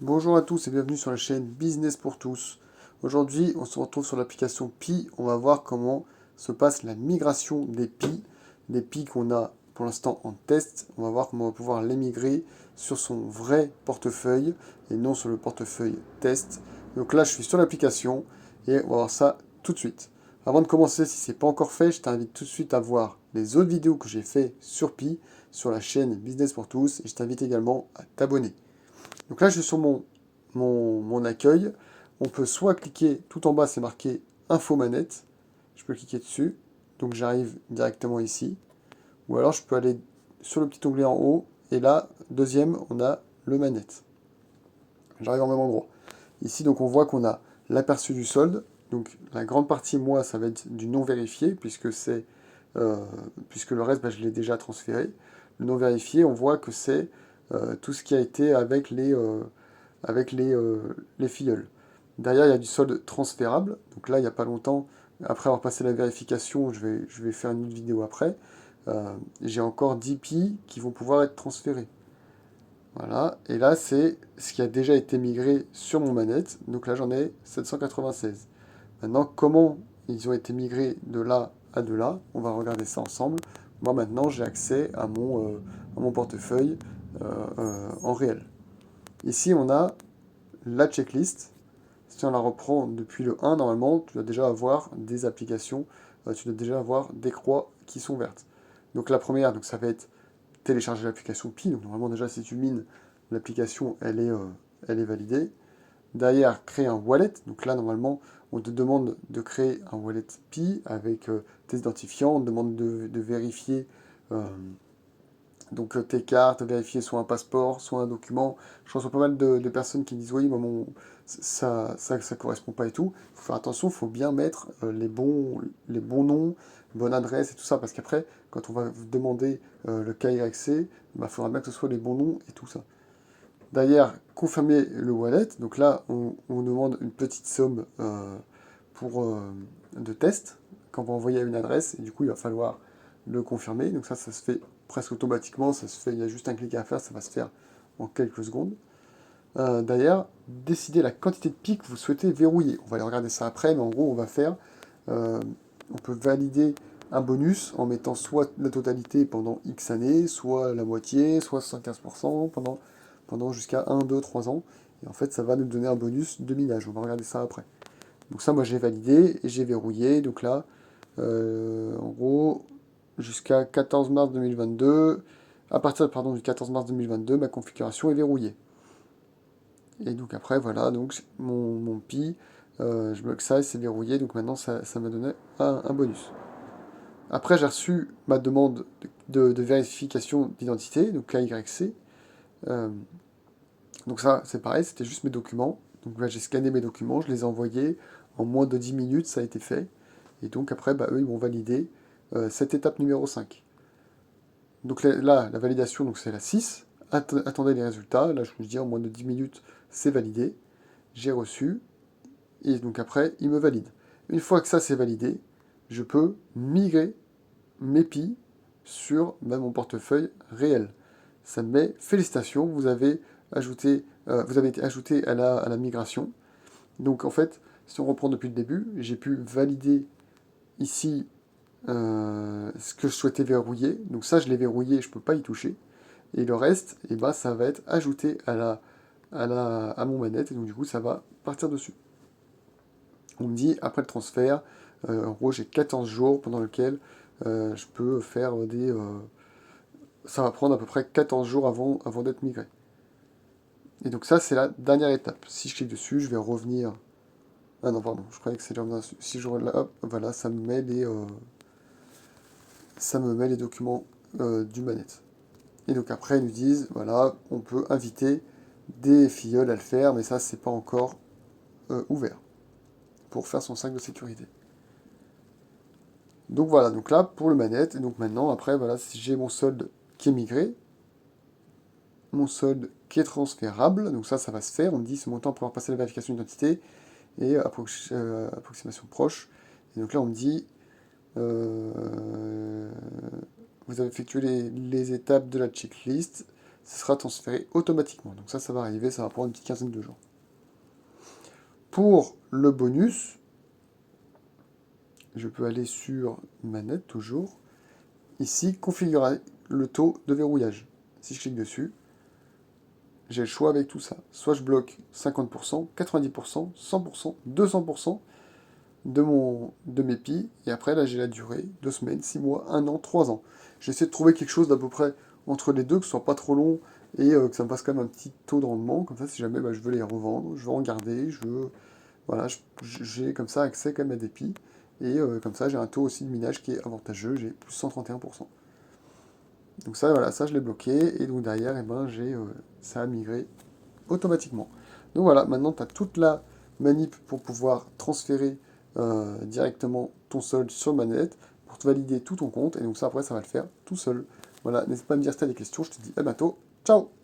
Bonjour à tous et bienvenue sur la chaîne Business pour tous. Aujourd'hui, on se retrouve sur l'application Pi. On va voir comment se passe la migration des Pi qu'on a pour l'instant en test. On va voir comment on va pouvoir les migrer sur son vrai portefeuille et non sur le portefeuille test. Donc là, je suis sur l'application et on va voir ça tout de suite. Avant de commencer, si ce n'est pas encore fait, je t'invite tout de suite à voir les autres vidéos que j'ai fait sur Pi, sur la chaîne Business pour tous, et je t'invite également à t'abonner. Donc là, je suis sur mon accueil. On peut soit cliquer tout en bas, c'est marqué Info manette. Je peux cliquer dessus. Donc j'arrive directement ici. Ou alors je peux aller sur le petit onglet en haut. Et là, deuxième, on a le manette. J'arrive au même endroit. Ici, donc on voit qu'on a l'aperçu du solde. Donc la grande partie, moi, ça va être du non vérifié, euh, puisque le reste, bah, je l'ai déjà transféré. Le non vérifié, on voit que c'est tout ce qui a été avec les filleuls. Derrière, il y a du solde transférable. Donc là, il n'y a pas longtemps, après avoir passé la vérification, je vais faire une autre vidéo après. J'ai encore 10 pi qui vont pouvoir être transférés. Voilà. Et là, c'est ce qui a déjà été migré sur mon manette. Donc là, j'en ai 796. Maintenant, comment ils ont été migrés de là à de là, on va regarder ça ensemble. Moi, maintenant, j'ai accès à mon portefeuille en réel. Ici, on a la checklist. Si on la reprend depuis le 1, normalement, tu dois déjà avoir des applications, tu dois déjà avoir des croix qui sont vertes. Donc la première, donc ça va être télécharger l'application Pi. Donc normalement déjà, si tu mines, l'application, elle est validée. Derrière, créer un wallet. Donc là, normalement, on te demande de créer un wallet Pi avec tes identifiants. On te demande de vérifier donc tes cartes, vérifier soit un passeport, soit un document. Je reçois pas mal de personnes qui disent oui, ça correspond pas et tout. Il faut faire attention, il faut bien mettre les bons noms, bonne adresse et tout ça, parce qu'après, quand on va vous demander le KYC, il faudra bien que ce soit les bons noms et tout ça. Derrière, confirmer le wallet. Donc là, on demande une petite somme de test qu'on va envoyer à une adresse. Et du coup, il va falloir le confirmer. Donc ça se fait presque automatiquement. Ça se fait, il y a juste un clic à faire. Ça va se faire en quelques secondes. Derrière, décider la quantité de pics que vous souhaitez verrouiller. On va aller regarder ça après, mais en gros, euh, on peut valider un bonus en mettant soit la totalité pendant X années, soit la moitié, soit 75% pendant jusqu'à 1, 2, 3 ans. Et en fait, ça va nous donner un bonus de minage. On va regarder ça après. Donc ça, moi, j'ai validé et j'ai verrouillé. Donc là, en gros, jusqu'à 14 mars 2022, à partir pardon, du 14 mars 2022, ma configuration est verrouillée. Et donc après, voilà, donc mon Pi, je bloque ça et c'est verrouillé. Donc maintenant, ça m'a donné un bonus. Après, j'ai reçu ma demande de vérification d'identité, donc KYC. Euh, donc ça, c'est pareil, c'était juste mes documents. Donc là, j'ai scanné mes documents, je les ai envoyés. En moins de 10 minutes, ça a été fait. Et donc après, bah, eux, ils m'ont validé cette étape numéro 5. Donc là, la validation, donc c'est la 6. Attendez les résultats. Là, je vous dis, en moins de 10 minutes, c'est validé. J'ai reçu. Et donc après, il me valide. Une fois que ça, c'est validé, je peux migrer mes pi sur mon portefeuille réel. Ça me met félicitations, vous avez été ajouté à la migration. Donc en fait, si on reprend depuis le début, j'ai pu valider ici ce que je souhaitais verrouiller. Donc ça, je l'ai verrouillé, je ne peux pas y toucher. Et le reste, eh ben, ça va être ajouté à mon manette. Et donc du coup, ça va partir dessus. On me dit, après le transfert, en gros, j'ai 14 jours pendant lesquels je peux faire ça va prendre à peu près 14 jours avant d'être migré. Et donc ça, c'est la dernière étape. Si je clique dessus, je vais revenir. Ah non, pardon, je croyais que c'était là. Si je là, hop, voilà, ça me met les documents du manette. Et donc après, ils nous disent, voilà, on peut inviter des filleuls à le faire, mais ça, c'est pas encore ouvert pour faire son sac de sécurité. Donc voilà, donc là, pour le manette, et donc maintenant, après, voilà, si j'ai mon solde qui est migré, mon solde qui est transférable, donc ça va se faire, on me dit ce montant pour avoir passé la vérification d'identité, et approximation proche. Et donc là, on me dit, euh, vous avez effectué les étapes de la checklist. ce sera transféré automatiquement. Donc ça va arriver, ça va prendre une petite quinzaine de jours. Pour le bonus, je peux aller sur manette toujours. Ici, configurer le taux de verrouillage. Si je clique dessus, j'ai le choix avec tout ça. Soit je bloque 50%, 90%, 100%, 200% de mes PI, et après là j'ai la durée, 2 semaines, 6 mois, 1 an, 3 ans. J'essaie de trouver quelque chose d'à peu près entre les deux, que ce soit pas trop long, et que ça me fasse quand même un petit taux de rendement, comme ça si jamais je veux les revendre, je veux en garder, voilà, j'ai comme ça accès quand même à des PI, et comme ça j'ai un taux aussi de minage qui est avantageux, j'ai plus 131%. Donc ça, voilà, ça je l'ai bloqué, et donc derrière, ça a migré automatiquement. Donc voilà, maintenant tu as toute la manip pour pouvoir transférer directement ton solde sur manette, pour te valider tout ton compte, et donc ça après ça va le faire tout seul. Voilà, n'hésite pas à me dire si tu as des questions, je te dis à bientôt, ciao!